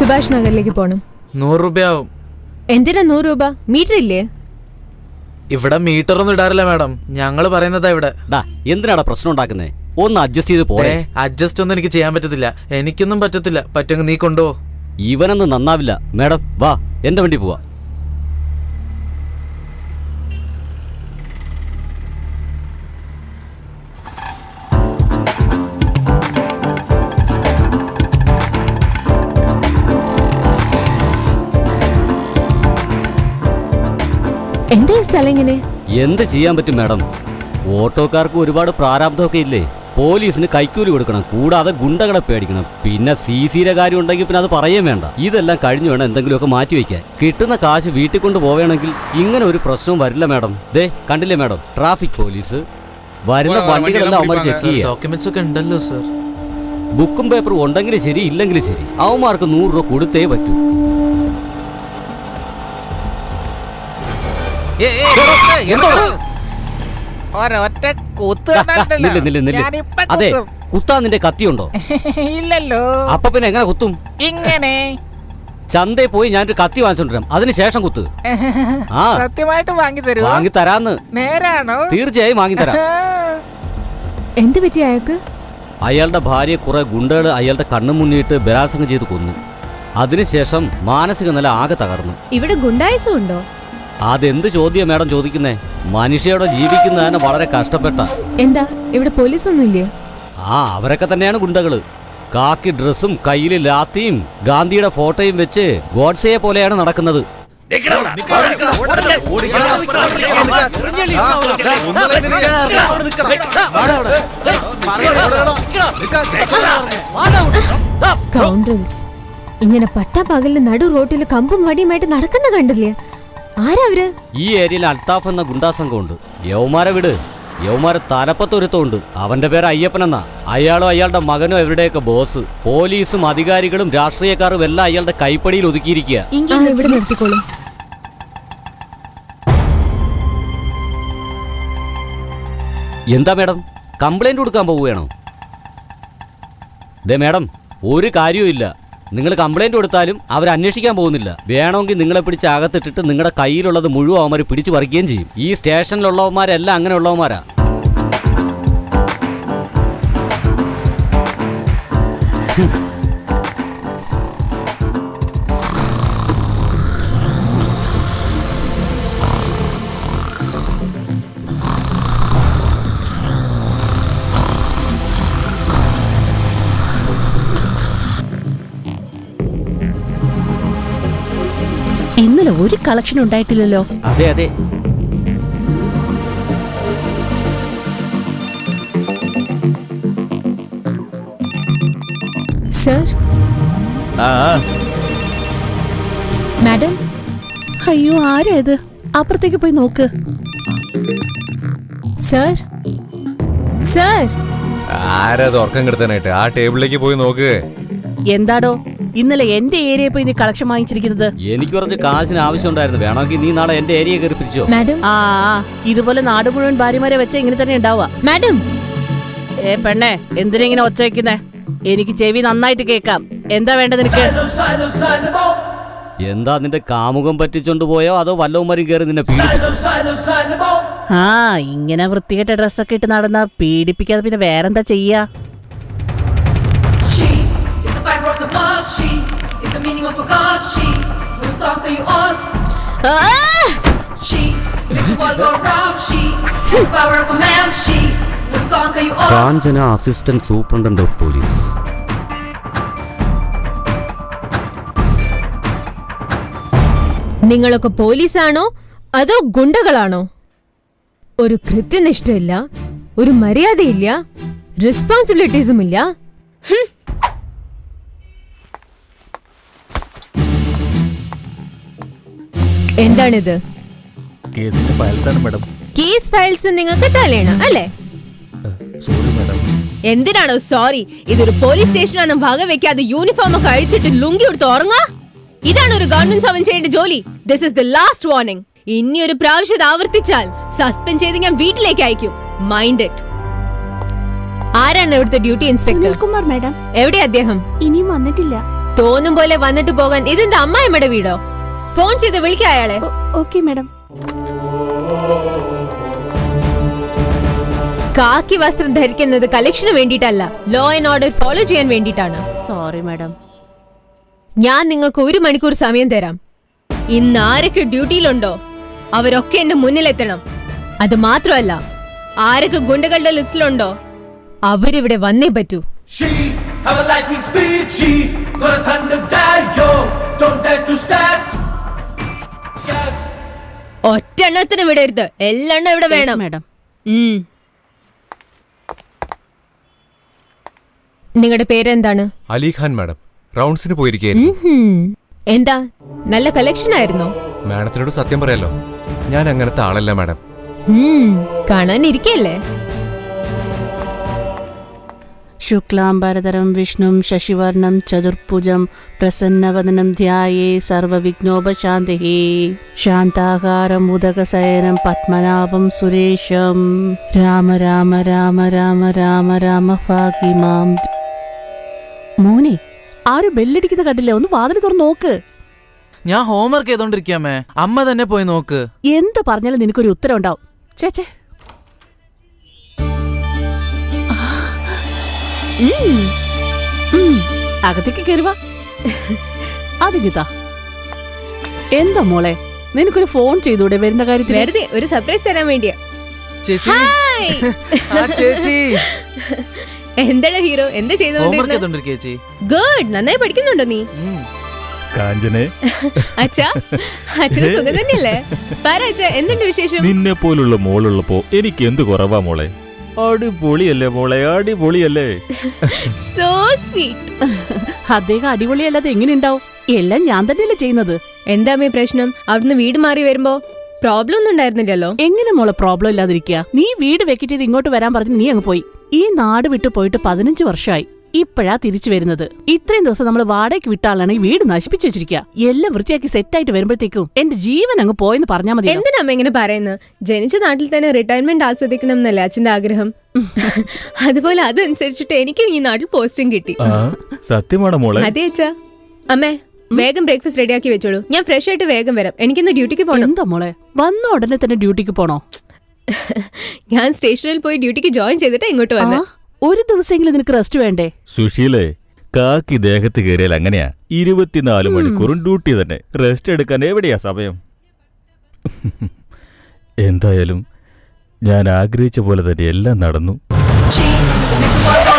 സുഭാഷ് നഗറിലേക്ക് പോണം. 100 രൂപയാവും. എന്തിനാ 100 രൂപ? മീറ്റർ ഇല്ലേ? ഇവിടെ മീറ്റർ ഒന്നും ഇടാറില്ല മാഡം, ഞങ്ങള് പറയുന്നതാ ഇവിടെ. എന്തിനാടാ പ്രശ്നം ഉണ്ടാക്കുന്നേ? ഒന്ന് അഡ്ജസ്റ്റ് ചെയ്ത് പോരെ. അഡ്ജസ്റ്റ് ഒന്നും എനിക്ക് ചെയ്യാൻ പറ്റത്തില്ല, എനിക്കൊന്നും പറ്റത്തില്ല. പറ്റുമെങ്കിൽ നീ കൊണ്ടുപോ. ഇവനൊന്നും നന്നാവില്ല മാഡം. വാ, എന്റെ വണ്ടി പോവാ. എന്താ ഈ സ്ഥലം ഇങ്ങനെ? എന്ത് ചെയ്യാൻ പറ്റും മാഡം? ഓട്ടോക്കാർക്ക് ഒരുപാട് പ്രാരാബ്ധമൊക്കെ ഇല്ലേ? പോലീസിന് കൈക്കൂലി കൊടുക്കണം, കൂടാതെ ഗുണ്ടകളെ പേടിക്കണം, പിന്നെ CCയുടെ കാര്യം ഉണ്ടെങ്കിൽ പിന്നെ അത് പറയേം വേണ്ട. ഇതെല്ലാം കഴിഞ്ഞു വേണം എന്തെങ്കിലുമൊക്കെ മാറ്റി വയ്ക്കാൻ. കിട്ടുന്ന കാശ് വീട്ടിൽ കൊണ്ട് പോവുകയാണെങ്കിൽ ഇങ്ങനെ ഒരു പ്രശ്നവും വരില്ല മാഡം. ദേ കണ്ടില്ലേ മാഡം, ട്രാഫിക് പോലീസ് വരുന്ന വണ്ടികളെല്ലാം അവന്മാർ ചെക്ക് ചെയ്യുക. ഡോക്യുമെന്റ്സ് ഒക്കെ ഉണ്ടല്ലോ സർ. ബുക്കും പേപ്പറും ഉണ്ടെങ്കിലും ശരി ഇല്ലെങ്കിലും ശരി അവന്മാർക്ക് 100 രൂപ കൊടുത്തേ പറ്റൂ. അതെ, കുത്താൻ നിന്റെ കത്തിയുണ്ടോ? ഇല്ലല്ലോ. അപ്പൊ പിന്നെ എങ്ങനെ കുത്തും? ഇങ്ങനെ ചന്തയിൽ പോയി ഞാനൊരു കത്തി വാങ്ങിച്ചോണ്ടിരാം, അതിനുശേഷം കുത്ത്. ആ സത്യമായിട്ട് വാങ്ങി തരാന്ന്. നേരാണോ? തീർച്ചയായും വാങ്ങി തരാം. എന്ത് പറ്റി അയാൾക്ക്? അയാളുടെ ഭാര്യയെ കുറെ ഗുണ്ടകള് അയാളുടെ കണ്ണു മുന്നിട്ട് ബലാത്സംഗം ചെയ്ത് കൊന്നു. അതിനുശേഷം മാനസിക നില ആകെ തകർന്നു. ഇവിടെ ഗുണ്ടായസം ഉണ്ടോ? അതെന്ത് ചോദ്യം മാഡം ചോദിക്കുന്നേ? മനുഷ്യയോടെ ജീവിക്കുന്നതിന് വളരെ കഷ്ടപ്പെട്ട. എന്താ ഇവിടെ പോലീസ് ഒന്നും ഇല്ലയോ? അവരൊക്കെ തന്നെയാണ് ഗുണ്ടകള്. കാക്കി ഡ്രസ്സും കയ്യില് ലാത്തിയും ഗാന്ധിയുടെ ഫോട്ടോയും വെച്ച് ഗോഡ്സയെ പോലെയാണ് നടക്കുന്നത്. ഇങ്ങനെ പട്ടാപ്പകലിന് നടു റോട്ടില് കമ്പും വടിയുമായിട്ട് നടക്കുന്ന കണ്ടില്ലേ? ആരവര്? ഈ ഏരിയയിൽ അൽത്താഫ് എന്ന ഗുണ്ടാസംഘമുണ്ട്. യൗമാരെ വിട്. യൗമാരെ തലപ്പത്തൊരുത്തമുണ്ട്, അവന്റെ പേര് അയ്യപ്പനെന്നാ. അയാളും അയാളുടെ മകനും എവിടെയൊക്കെ ബോസ്. പോലീസും അധികാരികളും രാഷ്ട്രീയക്കാരും എല്ലാം അയാളുടെ കൈപ്പടിയിൽ ഒതുക്കിയിരിക്കുക. ഇവിടെ നിർത്തിക്കോളും. എന്താ മാഡം, കംപ്ലൈന്റ് കൊടുക്കാൻ പോവുകയാണോ? ദേ മാഡം, ഒരു കാര്യവും ഇല്ല. നിങ്ങൾ കംപ്ലൈന്റ് കൊടുത്താലും അവർ അന്വേഷിക്കാൻ പോകുന്നില്ല. വേണമെങ്കിൽ നിങ്ങളെ പിടിച്ച് അകത്തിട്ടിട്ട് നിങ്ങളുടെ കയ്യിലുള്ളത് മുഴുവൻ അവന്മാർ പിടിച്ചു പറിക്കുകയും ചെയ്യും. ഈ സ്റ്റേഷനിലുള്ളവന്മാരെല്ലാം അങ്ങനെയുള്ളവന്മാരാ. ഇന്നലെ ഒരു കളക്ഷൻ ഉണ്ടായിട്ടില്ലല്ലോ. അതെ അതെ. സർ. മാഡം. അയ്യോ, ആരാ ഇത്? അപ്പുറത്തേക്ക് പോയി നോക്ക്. സർ. സർ. ആരാ ഉറക്കം കിടത്താനായിട്ട്? ആ ടേബിളിലേക്ക് പോയി നോക്ക്. എന്താടോ ഇന്നലെ എന്റെ ഏരിയ പോയി നീ കളക്ഷൻ വാങ്ങിച്ചിരിക്കുന്നത്? എനിക്ക് കുറച്ച് കാശിന് ആവശ്യം ഉണ്ടായിരുന്നു. വേണമെങ്കിൽ നീ നാളെ എന്റെ ഏരിയ കയറി പിടിച്ചോ. മാഡം. ഇതുപോലെ നാട് മുഴുവൻ ഭാര്യമാരെ വെച്ച ഇങ്ങനെ തന്നെ ഉണ്ടാവുക. മാഡം. പെണ്ണെ, എന്തിനാ ഇങ്ങനെ ഒച്ച വയ്ക്കുന്നേ? എനിക്ക് ചെവി നന്നായിട്ട് കേക്കാം. എന്താ വേണ്ടത് നിനക്ക്? എന്താ നിന്റെ കാമുകം പറ്റിച്ചോണ്ട് പോയോ അതോ വല്ലവന്മാരും കയറി നിന്നെ പീഡിപ്പിച്ചോ? ഇങ്ങനെ വൃത്തികെട്ട ഡ്രസ്സൊക്കെ ഇട്ട് നടന്നാ പീഡിപ്പിക്കാതെ പിന്നെ വേറെന്താ ചെയ്യാ? കാഞ്ചന, അസിസ്റ്റന്റ് സൂപ്രണ്ടന്റ് ഓഫ് പോലീസ്. നിങ്ങളൊക്കെ പോലീസാണോ അതോ ഗുണ്ടകളാണോ? ഒരു കൃത്യനിഷ്ഠയില്ല, ഒരു മര്യാദയില്ല, റെസ്പോൺസിബിലിറ്റീസും ഇല്ല. എന്താണിത്? കേസ് ഫയൽസ് നിങ്ങൾക്ക് തലേണ അല്ലേ? എന്തിനാണോ സോറി? ഇതൊരു പോലീസ് സ്റ്റേഷനാണെന്ന് ഭാഗം വെക്കാതെ യൂണിഫോം ഒക്കെ അഴിച്ചിട്ട് ലുങ്കി എടുത്ത് ഉറങ്ങാ? ഇതാണ് ഒരു ഗവൺമെന്റ് സർവൻ ചെയ്യേണ്ട ജോലി. This is the last warning. ഇനി ഒരു പ്രാവശ്യം ആവർത്തിച്ചാൽ സസ്പെൻഡ് ചെയ്ത് ഞാൻ വീട്ടിലേക്ക് അയക്കും. Mind it. ആരാണ് ഇവിടുത്തെ ഡ്യൂട്ടി ഇൻസ്പെക്ടർ? കുമാർ മാഡം. എവിടെ അദ്ദേഹം? ഇനിയും വന്നിട്ടില്ല. തോന്നും പോലെ വന്നിട്ട് പോകാൻ ഇതെന്താ അമ്മായിമ്മയുടെ വീടോ? ഫോൺ ചെയ്ത് വിളിക്കാം അയാളെ. Okay madam. കാക്കി വസ്ത്രം ധരിക്കുന്നത് കളക്ഷന് വേണ്ടിയിട്ടല്ല, ലോ ആൻഡ് ഓർഡർ ഫോളോ ചെയ്യാൻ വേണ്ടിയിട്ടാണ്. Sorry madam. ഞാൻ നിങ്ങൾക്ക് 1 മണിക്കൂർ സമയം തരാം. ഇന്ന് ആരൊക്കെ ഡ്യൂട്ടിയിലുണ്ടോ അവരൊക്കെ എന്റെ മുന്നിലെത്തണം. അത് മാത്രമല്ല, ആരൊക്കെ ഗുണ്ടകളുടെ ലിസ്റ്റിലുണ്ടോ അവരിവിടെ വന്നേ പറ്റൂ. She have a lightning speed. She got a thunder dagger. Don't dare to start. Yes. ഒറ്റെണ്ണത്തിന് വിടരുത്, എല്ലെണ്ണം ഇവിടെ വേണം. മാഡം. നിങ്ങളുടെ പേരെന്താണ്? അലിഖാൻ മാഡം. റൗണ്ട്സിന് പോയിരിക്കുകയായിരുന്നു. എന്താ നല്ല കളക്ഷൻ ആയിരുന്നോ? മാഡത്തിനോട് സത്യം പറയാലോ, ഞാൻ അങ്ങനത്തെ ആളല്ല മാഡം. കാണാനിരിക്കല്ലേ? ശുക്ലാംബരധരം വിഷ്ണും ശശിവർണം ചതുർഭുജം പ്രസന്നവദനം ധ്യായേ സർവവിഘ്നോപശാന്തിഹി ശാന്താകാരം ഉദകശയനം പത്മനാഭം സുരേശം രാമ രാമ രാമ രാമ രാമ രാമ ഭാഗ്യമാം. മോനെ, ആരും ബെല്ലടിക്കുന്ന കണ്ടില്ലേ? ഒന്ന് വാതിൽ തുറന്ന് നോക്ക്. ഞാൻ ഹോംവർക്ക് ചെയ്തോണ്ടിരിക്കാമേ, അമ്മ തന്നെ പോയി നോക്ക്. എന്ത് പറഞ്ഞാലും നിനക്കൊരു ഉത്തരം ഉണ്ടാവും. ചേച്ചേ, അകത്തേക്ക് കയറുക. അതിങ്ങിതാ. എന്താ മോളെ, നിനക്കൊരു ഫോൺ ചെയ്തൂടെ വരുന്ന കാര്യത്തിൽ? വെറുതെ ഒരു സർപ്രൈസ് തരാൻ വേണ്ടിയാ. ചേച്ചി, ആ ചേച്ചി എന്താണ് ഹീറോ, എന്താ ഹോംവർക്ക് ചെയ്തോണ്ടിരുന്നത്? ചെയ്തോണ്ടിരിക്കുക ചേച്ചി. ഗുഡ്, നന്നായി പഠിക്കുന്നുണ്ടോ നീ? കാഞ്ചനെ, അച്ഛാ, അച്ഛന് സുഖം തന്നെയല്ലേ? പറ അച്ഛാ, എന്തുണ്ട് വിശേഷം? നിന്നെ പോലുള്ള മോളുള്ളപ്പോ എനിക്ക് എന്ത് കുറവാ മോളെ? അടിപൊളിയല്ലേ മോളെ, അടിപൊളിയല്ലേ? So sweet. അദ്ദേഹം അടിപൊളിയല്ലാതെ എങ്ങനെ ഉണ്ടാവും? എല്ലാം ഞാൻ തന്നെയല്ലേ ചെയ്യുന്നത്. എന്താ അമ്മേ പ്രശ്നം? അവിടുന്ന് വീട് മാറി വരുമ്പോ പ്രോബ്ലം ഒന്നും ഉണ്ടായിരുന്നില്ലല്ലോ. എങ്ങനെ മോളെ പ്രോബ്ലം ഇല്ലാതിരിക്കുക? നീ വീട് വെക്കിട്ട് ചെയ്ത് ഇങ്ങോട്ട് വരാൻ പറഞ്ഞ് നീ അങ്ങ് പോയി. ഈ നാട് വിട്ടു പോയിട്ട് 15 വർഷമായി. ഇപ്പോഴാ തിരിച്ചു വരുന്നത്. ഇത്രയും ദിവസം നമ്മൾ വാടകയ്ക്ക് വിട്ട ആളാണ് ഈ വീട് നശിപ്പിച്ചു വെച്ചിരിക്കുക. എല്ലാം വൃത്തിയാക്കി സെറ്റായിട്ട് വരുമ്പോഴത്തേക്കും എന്റെ ജീവൻ അങ്ങ് പോയെന്ന് പറഞ്ഞാൽ മതി. എന്തിനാ അമ്മ ഇങ്ങനെ പറയുന്നത്? ജനിച്ച നാട്ടിൽ തന്നെ റിട്ടയർമെന്റ് ആസ്വദിക്കണം എന്നല്ലേ അച്ഛന്റെ ആഗ്രഹം? അതുപോലെ അതനുസരിച്ചിട്ട് എനിക്കും ഈ നാട്ടിൽ പോസ്റ്റും കിട്ടി. സത്യമാണോ മോളെ? അതെ അച്ഛാ. അമ്മേ, വേഗം ബ്രേക്ക്ഫാസ്റ്റ് റെഡിയാക്കി വെച്ചോളൂ. ഞാൻ ഫ്രഷ് ആയിട്ട് വേഗം വരാം. എനിക്കിന്ന് ഡ്യൂട്ടിക്ക് പോകണം. എന്താ മോളെ, വന്ന ഉടനെ തന്നെ ഡ്യൂട്ടിക്ക് പോണോ? ഞാൻ സ്റ്റേഷനിൽ പോയി ഡ്യൂട്ടിക്ക് ജോയിൻ ചെയ്തിട്ട് ഇങ്ങോട്ട് വന്നു. ഒരു ദിവസമെങ്കിലും നിനക്ക് റെസ്റ്റ് വേണ്ടേ? സുശീലേ, കാക്കി ദേഹത്ത് കയറിയാൽ അങ്ങനെയാ. 24 മണിക്കൂറും ഡ്യൂട്ടി തന്നെ. റെസ്റ്റ് എടുക്കാൻ എവിടെയാ സമയം? എന്തായാലും ഞാൻ ആഗ്രഹിച്ച പോലെ തന്നെ എല്ലാം നടന്നു. She makes the world go